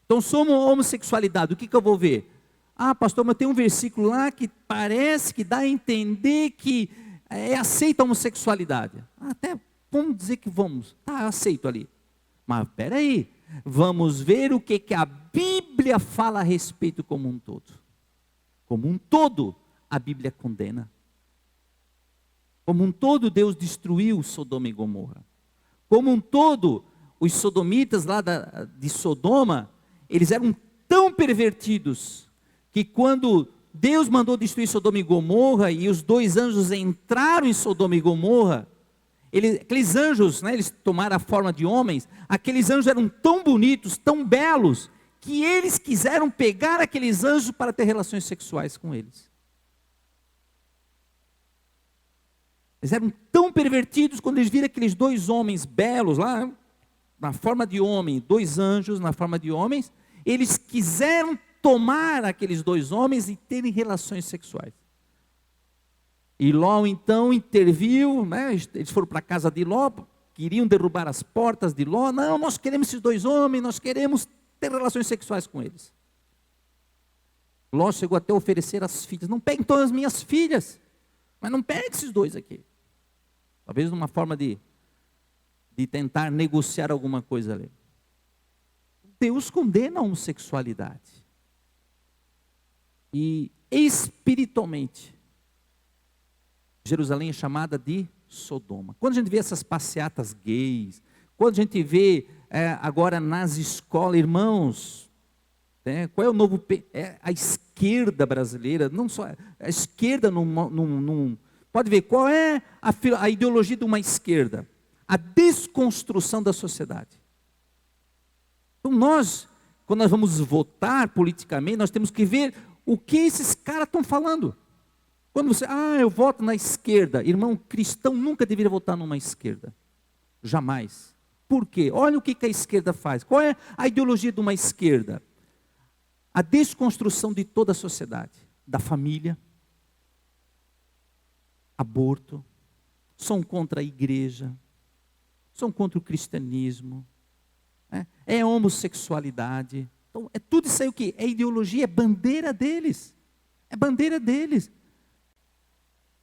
[SPEAKER 1] Então, sobre homossexualidade, o que eu vou ver? Ah, pastor, mas tem um versículo lá que parece que dá a entender que é aceita a homossexualidade. Até vamos dizer que vamos, tá, aceito ali. Mas espera aí, vamos ver o que a Bíblia fala a respeito como um todo. Como um todo, a Bíblia condena. Como um todo, Deus destruiu Sodoma e Gomorra. Como um todo, os sodomitas lá de Sodoma, eles eram tão pervertidos, que quando Deus mandou destruir Sodoma e Gomorra, e os 2 anjos entraram em Sodoma e Gomorra, aqueles anjos, né, eles tomaram a forma de homens, aqueles anjos eram tão bonitos, tão belos, que eles quiseram pegar aqueles anjos para ter relações sexuais com eles. Eles eram tão pervertidos, quando eles viram aqueles 2 homens belos lá, na forma de homem, 2 anjos na forma de homens, eles quiseram tomar aqueles 2 homens e terem relações sexuais. E Ló então interviu, né? Eles foram para a casa de Ló, queriam derrubar as portas de Ló. Não, nós queremos esses 2 homens, nós queremos ter relações sexuais com eles. Ló chegou até a oferecer as filhas, não peguem todas as minhas filhas, mas não peguem esses 2 aqui. Talvez numa forma de tentar negociar alguma coisa ali. Deus condena a homossexualidade. E espiritualmente, Jerusalém é chamada de Sodoma. Quando a gente vê essas passeatas gays, quando a gente vê agora nas escolas, irmãos, qual é o novo... a esquerda brasileira, não só a esquerda, pode ver qual é a ideologia de uma esquerda. A desconstrução da sociedade. Então quando nós vamos votar politicamente, nós temos que ver o que esses caras estão falando. Quando você, eu voto na esquerda. Irmão, cristão nunca deveria votar numa esquerda. Jamais. Por quê? Olha o que a esquerda faz. Qual é a ideologia de uma esquerda? A desconstrução de toda a sociedade. Da família. Aborto. São contra a igreja. São contra o cristianismo. É homossexualidade. Então, é tudo isso aí o que? É ideologia, é bandeira deles. É bandeira deles.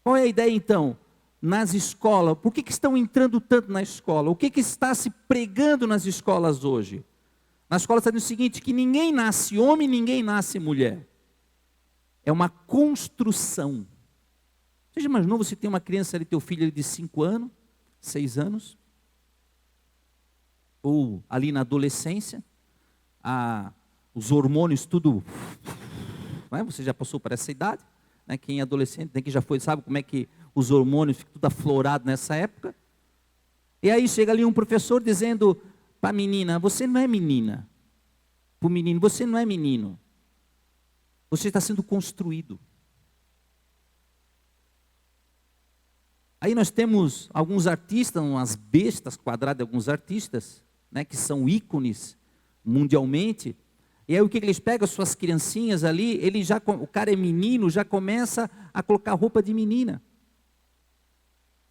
[SPEAKER 1] Qual é a ideia então? Nas escolas, por que estão entrando tanto na escola? O que está se pregando nas escolas hoje? Na escola está dizendo o seguinte, que ninguém nasce homem, ninguém nasce mulher. É uma construção. Você já imaginou você tem uma criança ali, teu filho ali de 5 anos, 6 anos, ou ali na adolescência, os hormônios tudo, né? Você já passou por essa idade, né? Quem é adolescente, quem já foi, sabe como é que os hormônios ficam tudo aflorado nessa época. E aí chega ali um professor dizendo para a menina, você não é menina. Para o menino, você não é menino. Você está sendo construído. Aí nós temos alguns artistas, umas bestas quadradas de alguns artistas, né, que são ícones mundialmente. E aí o que eles pegam, as suas criancinhas ali, o cara é menino, já começa a colocar roupa de menina.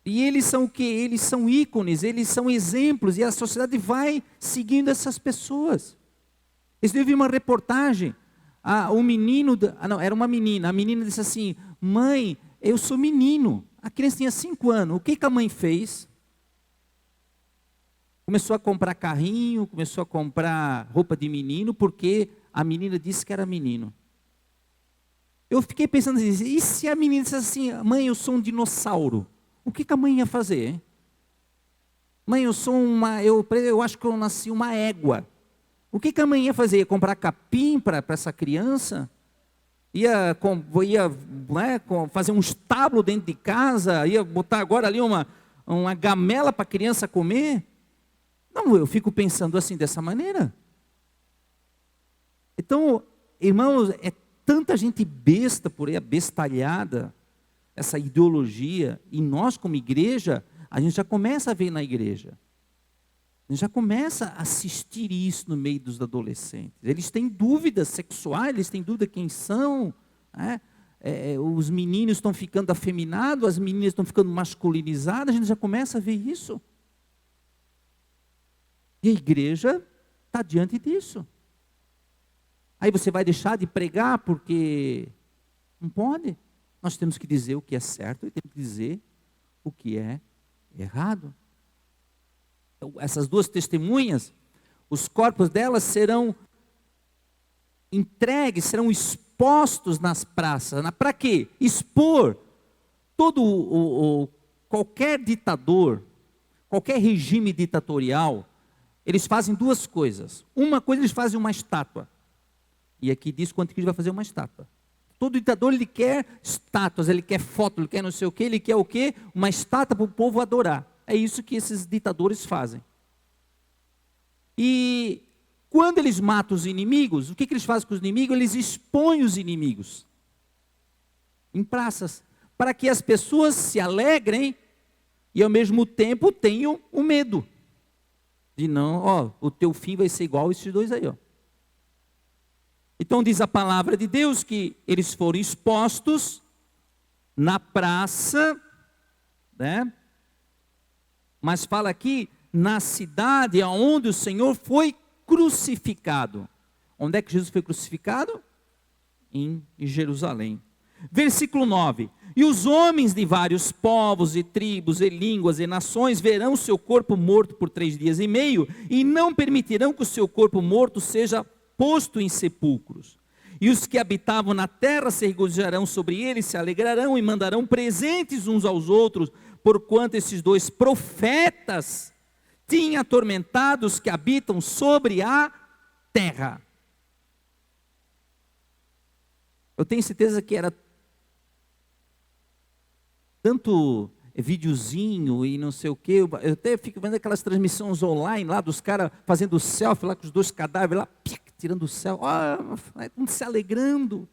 [SPEAKER 1] E eles são o quê? Eles são ícones, eles são exemplos, e a sociedade vai seguindo essas pessoas. Eu vi uma reportagem, um menino, era uma menina, a menina disse assim, mãe, eu sou menino. A criança tinha 5 anos, o que a mãe fez? Começou a comprar carrinho, começou a comprar roupa de menino, porque a menina disse que era menino. Eu fiquei pensando assim, e se a menina dissesse assim, mãe, eu sou um dinossauro? O que a mãe ia fazer, hein? Mãe, eu acho que eu nasci uma égua. O que a mãe ia fazer? Ia comprar capim para essa criança? Ia fazer um estábulo dentro de casa? Ia botar agora ali uma gamela para a criança comer? Não, eu fico pensando assim, dessa maneira. Então, irmãos, é tanta gente besta por aí, abestalhada, essa ideologia, e nós como igreja, a gente já começa a ver na igreja. A gente já começa a assistir isso no meio dos adolescentes. Eles têm dúvidas sexuais, eles têm dúvida quem são. Né? Os meninos estão ficando afeminados, as meninas estão ficando masculinizadas, a gente já começa a ver isso. E a igreja está diante disso. Aí você vai deixar de pregar porque não pode. Nós temos que dizer o que é certo e temos que dizer o que é errado. Então, essas duas testemunhas, os corpos delas serão entregues, serão expostos nas praças. Para quê? Expor qualquer ditador, qualquer regime ditatorial, eles fazem duas coisas. Uma coisa, eles fazem uma estátua. E aqui diz quanto que ele vai fazer uma estátua. Todo ditador, ele quer estátuas, ele quer foto, ele quer não sei o quê, ele quer o quê? Uma estátua para o povo adorar. É isso que esses ditadores fazem. E quando eles matam os inimigos, o que eles fazem com os inimigos? Eles expõem os inimigos em praças, para que as pessoas se alegrem e ao mesmo tempo tenham o medo de não, o teu fim vai ser igual a esses dois aí, Então diz a palavra de Deus que eles foram expostos na praça, né? Mas fala aqui, na cidade onde o Senhor foi crucificado. Onde é que Jesus foi crucificado? Em Jerusalém. Versículo 9. E os homens de vários povos e tribos e línguas e nações verão o seu corpo morto por 3 dias e meio e não permitirão que o seu corpo morto seja posto em sepulcros. E os que habitavam na terra se regozijarão sobre ele, se alegrarão e mandarão presentes uns aos outros, porquanto esses dois profetas tinham atormentado os que habitam sobre a terra. Eu tenho certeza que era tanto videozinho e não sei o que. Eu até fico vendo aquelas transmissões online lá dos caras fazendo selfie lá com os dois cadáveres lá, tirando o céu, se alegrando.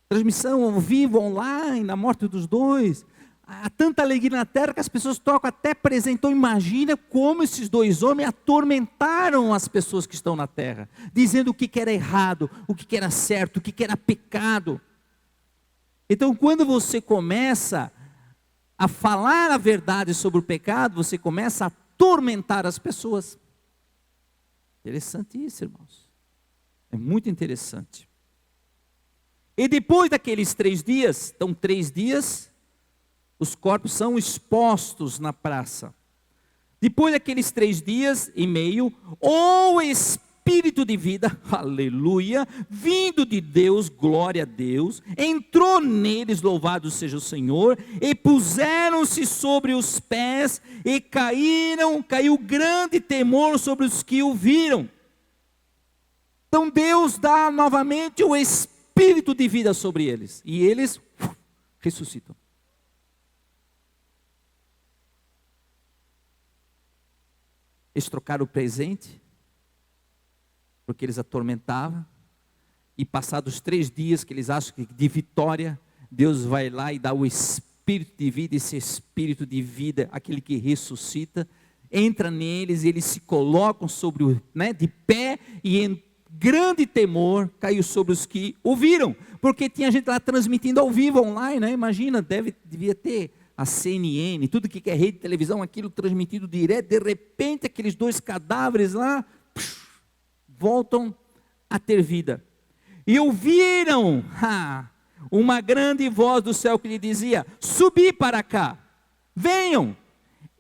[SPEAKER 1] Transmissão ao vivo, online, na morte dos dois. Há tanta alegria na terra que as pessoas trocam até presente. Então imagina como esses dois homens atormentaram as pessoas que estão na terra, dizendo o que era errado, o que era certo, o que era pecado. Então quando você começa a falar a verdade sobre o pecado, você começa a atormentar as pessoas. Interessante isso, irmãos. É muito interessante. E depois daqueles 3 dias, então 3 dias, os corpos são expostos na praça. Depois daqueles 3 dias e meio, o Espírito de vida, aleluia, vindo de Deus, glória a Deus, entrou neles, louvado seja o Senhor, e puseram-se sobre os pés, e caiu grande temor sobre os que o viram. Então Deus dá novamente o Espírito de vida sobre eles, e eles ressuscitam. Eles trocaram o presente, porque eles atormentavam, e passados 3 dias que eles acham que de vitória, Deus vai lá e dá o Espírito de vida, esse Espírito de vida, aquele que ressuscita, entra neles e eles se colocam sobre de pé, e em grande temor caiu sobre os que ouviram, porque tinha gente lá transmitindo ao vivo, online, né? Imagina, devia ter a CNN, tudo que é rede de televisão, aquilo transmitido direto, de repente aqueles 2 cadáveres lá, voltam a ter vida. E ouviram uma grande voz do céu que lhe dizia: subi para cá, venham.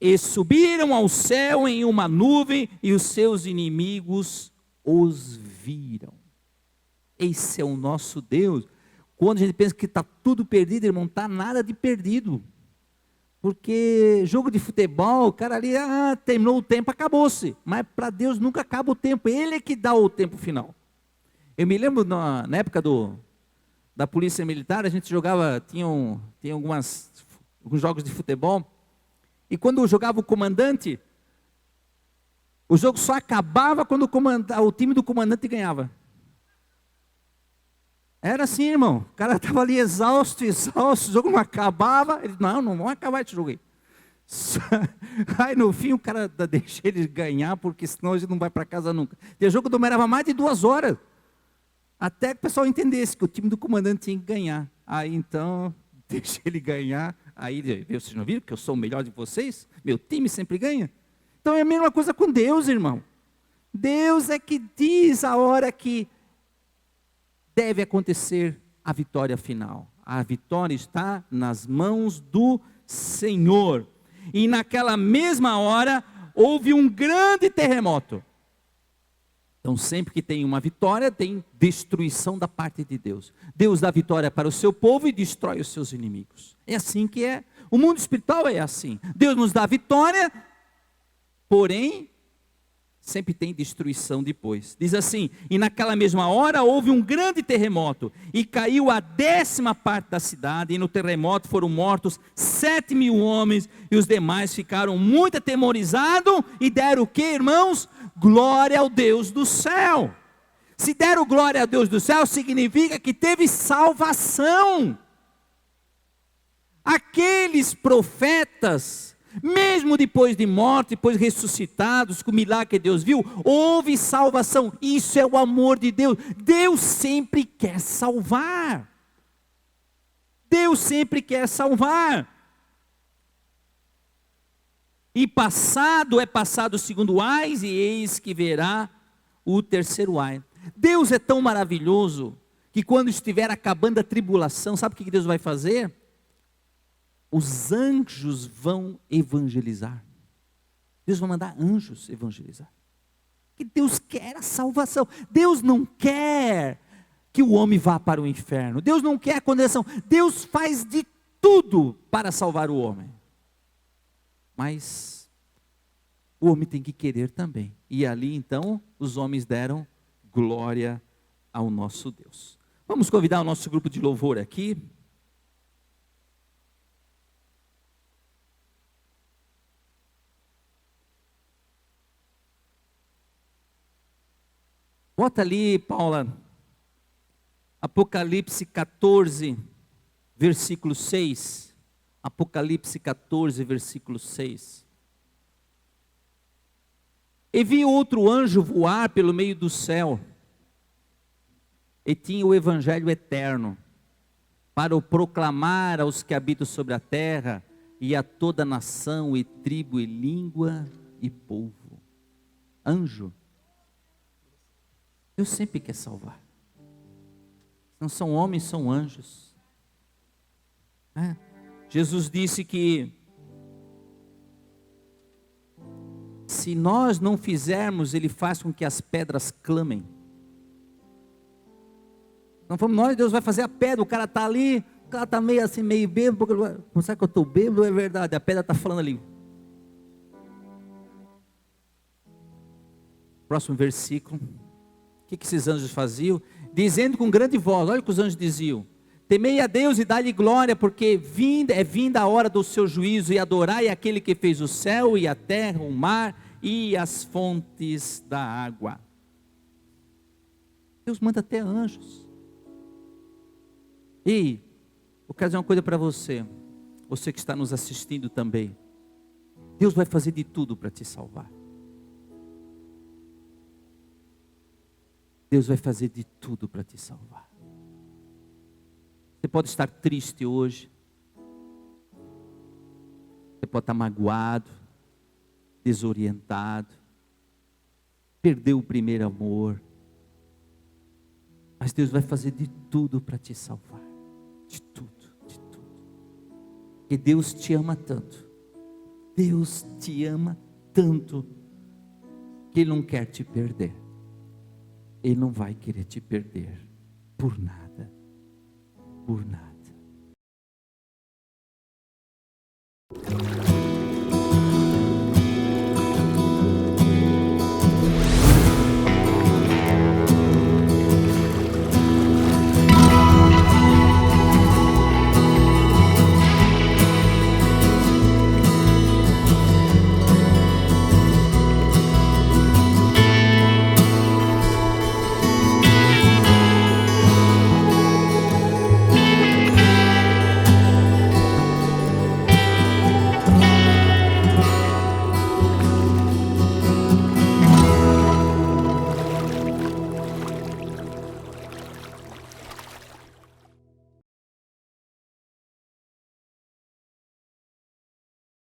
[SPEAKER 1] E subiram ao céu em uma nuvem, e os seus inimigos os viram. Esse é o nosso Deus. Quando a gente pensa que está tudo perdido, irmão, não está nada de perdido. Porque jogo de futebol, o cara ali, terminou o tempo, acabou-se. Mas para Deus nunca acaba o tempo, Ele é que dá o tempo final. Eu me lembro na época da polícia militar, a gente jogava, tinha alguns jogos de futebol, e quando jogava o comandante, o jogo só acabava quando o time do comandante ganhava. Era assim, irmão. O cara estava ali exausto, o jogo não acabava. Ele disse, não vamos acabar esse jogo aí. Aí no fim o cara deixa ele ganhar, porque senão a gente não vai para casa nunca. E o jogo demorava mais de 2 horas. Até que o pessoal entendesse que o time do comandante tinha que ganhar. Aí então, deixa ele ganhar. Aí vocês não viram que eu sou o melhor de vocês? Meu time sempre ganha. Então é a mesma coisa com Deus, irmão. Deus é que diz a hora que deve acontecer a vitória final. A vitória está nas mãos do Senhor. E naquela mesma hora, houve um grande terremoto. Então sempre que tem uma vitória, tem destruição da parte de Deus. Deus dá vitória para o seu povo e destrói os seus inimigos. É assim que é. O mundo espiritual é assim. Deus nos dá vitória, porém sempre tem destruição depois. Diz assim, e naquela mesma hora houve um grande terremoto, e caiu a 10ª parte da cidade, e no terremoto foram mortos 7.000 homens, e os demais ficaram muito atemorizados, e deram o que, irmãos? Glória ao Deus do céu. Se deram glória ao Deus do céu, significa que teve salvação. Aqueles profetas, mesmo depois de morte, depois ressuscitados, com o milagre que Deus viu, houve salvação. Isso é o amor de Deus. Deus sempre quer salvar. Deus sempre quer salvar. E passado é passado o 2º ais, e eis que verá o 3º ais. Deus é tão maravilhoso, que quando estiver acabando a tribulação, sabe o que Deus vai fazer? Os anjos vão evangelizar. Deus vai mandar anjos evangelizar. Que Deus quer a salvação. Deus não quer que o homem vá para o inferno. Deus não quer a condenação. Deus faz de tudo para salvar o homem. Mas o homem tem que querer também. E ali então os homens deram glória ao nosso Deus. Vamos convidar o nosso grupo de louvor aqui. Bota ali, Paula, Apocalipse 14, versículo 6. Apocalipse 14, versículo 6. E vi outro anjo voar pelo meio do céu, e tinha o evangelho eterno, para o proclamar aos que habitam sobre a terra, e a toda nação, e tribo, e língua, e povo. Anjo. Deus sempre quer salvar. Não são homens, são anjos. Jesus disse que se nós não fizermos, Ele faz com que as pedras clamem. Não fomos nós, Deus vai fazer a pedra. O cara está ali, o cara está meio assim, meio bêbado. Não sabe que eu estou bêbado? É verdade, a pedra está falando ali. Próximo versículo. O que esses anjos faziam? Dizendo com grande voz, olha o que os anjos diziam: temei a Deus e dá-lhe glória, porque é vinda a hora do seu juízo, e adorai aquele que fez o céu e a terra, o mar e as fontes da água. Deus manda até anjos. E eu quero dizer uma coisa para você, você que está nos assistindo também. Deus vai fazer de tudo para te salvar. Deus vai fazer de tudo para te salvar. Você pode estar triste hoje. Você pode estar magoado, desorientado, perdeu o primeiro amor. Mas Deus vai fazer de tudo para te salvar. De tudo, de tudo. Porque Deus te ama tanto. Deus te ama tanto que Ele não quer te perder. Ele não vai querer te perder por nada, por nada.